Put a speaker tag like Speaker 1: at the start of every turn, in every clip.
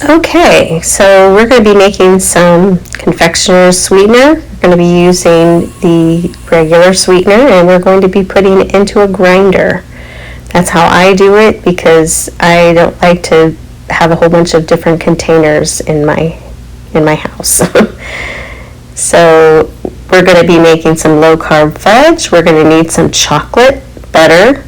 Speaker 1: Okay, so we're going to be making some confectioner's sweetener. We're going to be using the regular sweetener, and we're going to be putting it into a grinder. That's how I do it because I don't like to have a whole bunch of different containers in my house. So we're going to be making some low-carb fudge. We're going to need some chocolate, butter,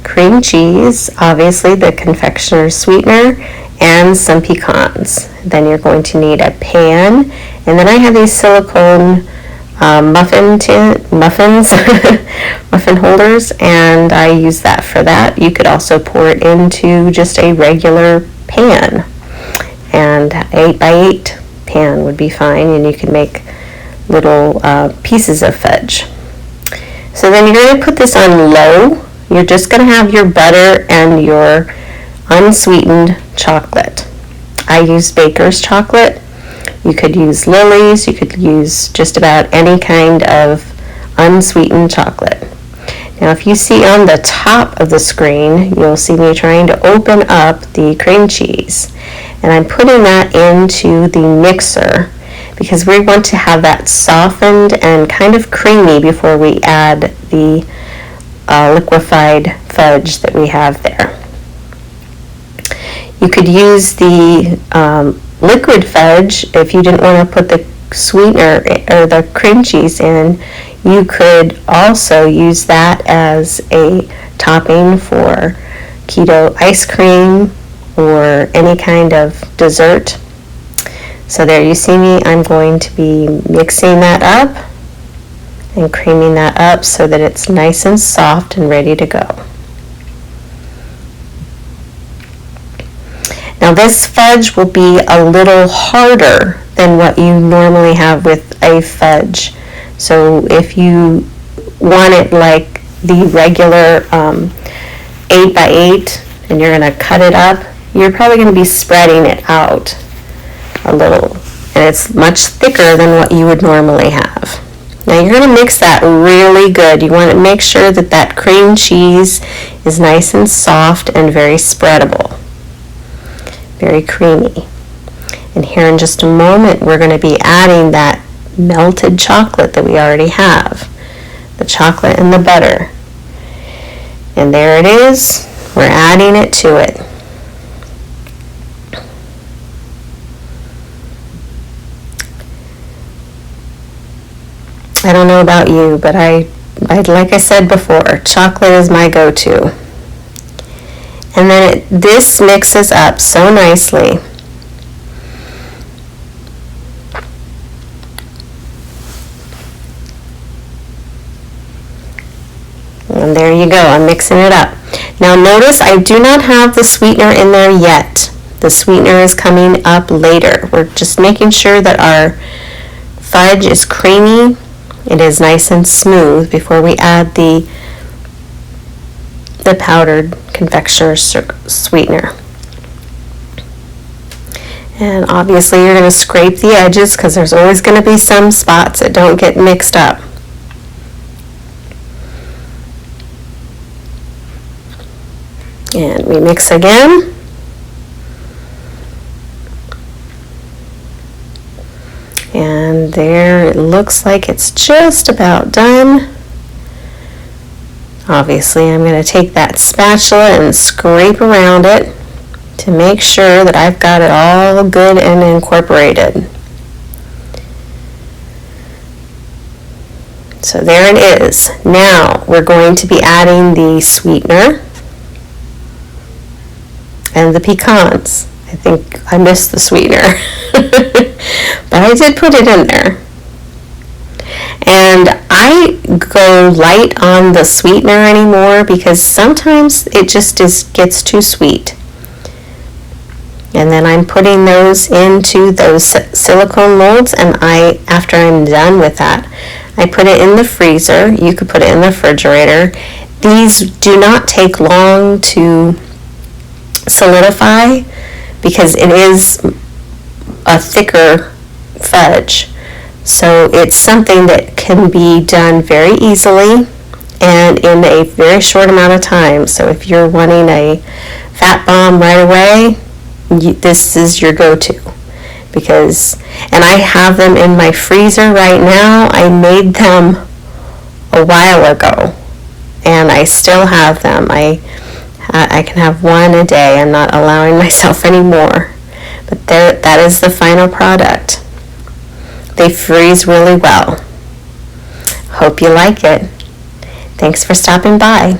Speaker 1: cream cheese, obviously the confectioner's sweetener, and some pecans. Then you're going to need a pan, and then I have these silicone muffins, muffin holders, and I use that for that. You could also pour it into just a regular pan, and 8x8 pan would be fine, and you can make little pieces of fudge. So then you're going to put this on low. You're just going to have your butter and your unsweetened chocolate. I use Baker's chocolate. You could use Lily's. You could use just about any kind of unsweetened chocolate. Now, if you see on the top of the screen, you'll see me trying to open up the cream cheese. And I'm putting that into the mixer because we want to have that softened and kind of creamy before we add the liquefied fudge that we have there. You could use the liquid fudge if you didn't want to put the sweetener or the cream cheese in. You could also use that as a topping for keto ice cream or any kind of dessert. So there you see me, I'm going to be mixing that up and creaming that up so that it's nice and soft and ready to go. Now this fudge will be a little harder than what you normally have with a fudge. So if you want it like the regular 8x8 and you're going to cut it up, you're probably going to be spreading it out a little. And it's much thicker than what you would normally have. Now you're going to mix that really good. You want to make sure that that cream cheese is nice and soft and very spreadable. Very creamy. And here in just a moment we're going to be adding that melted chocolate that we already have. The chocolate and the butter. And there it is. We're adding it to it. I don't know about you, but I like I said before, chocolate is my go-to. And then this mixes up so nicely. And there you go, I'm mixing it up. Now notice I do not have the sweetener in there yet. The sweetener is coming up later. We're just making sure that our fudge is creamy. It is nice and smooth before we add the powdered confectioner's sweetener. And obviously you're going to scrape the edges because there's always going to be some spots that don't get mixed up. And we mix again. And there it looks like it's just about done. Obviously, I'm going to take that spatula and scrape around it to make sure that I've got it all good and incorporated. So there it is. Now we're going to be adding the sweetener and the pecans. I think I missed the sweetener, but I did put it in there. And I go light on the sweetener anymore because sometimes it just gets too sweet. And then I'm putting those into those silicone molds, and after I'm done with that, I put it in the freezer. You could put it in the refrigerator. These do not take long to solidify because it is a thicker fudge. So it's something that can be done very easily and in a very short amount of time. So if you're wanting a fat bomb right away, this is your go-to. And I have them in my freezer right now. I made them a while ago, and I still have them. I can have one a day. I'm not allowing myself any more. But that is the final product. They freeze really well. Hope you like it. Thanks for stopping by.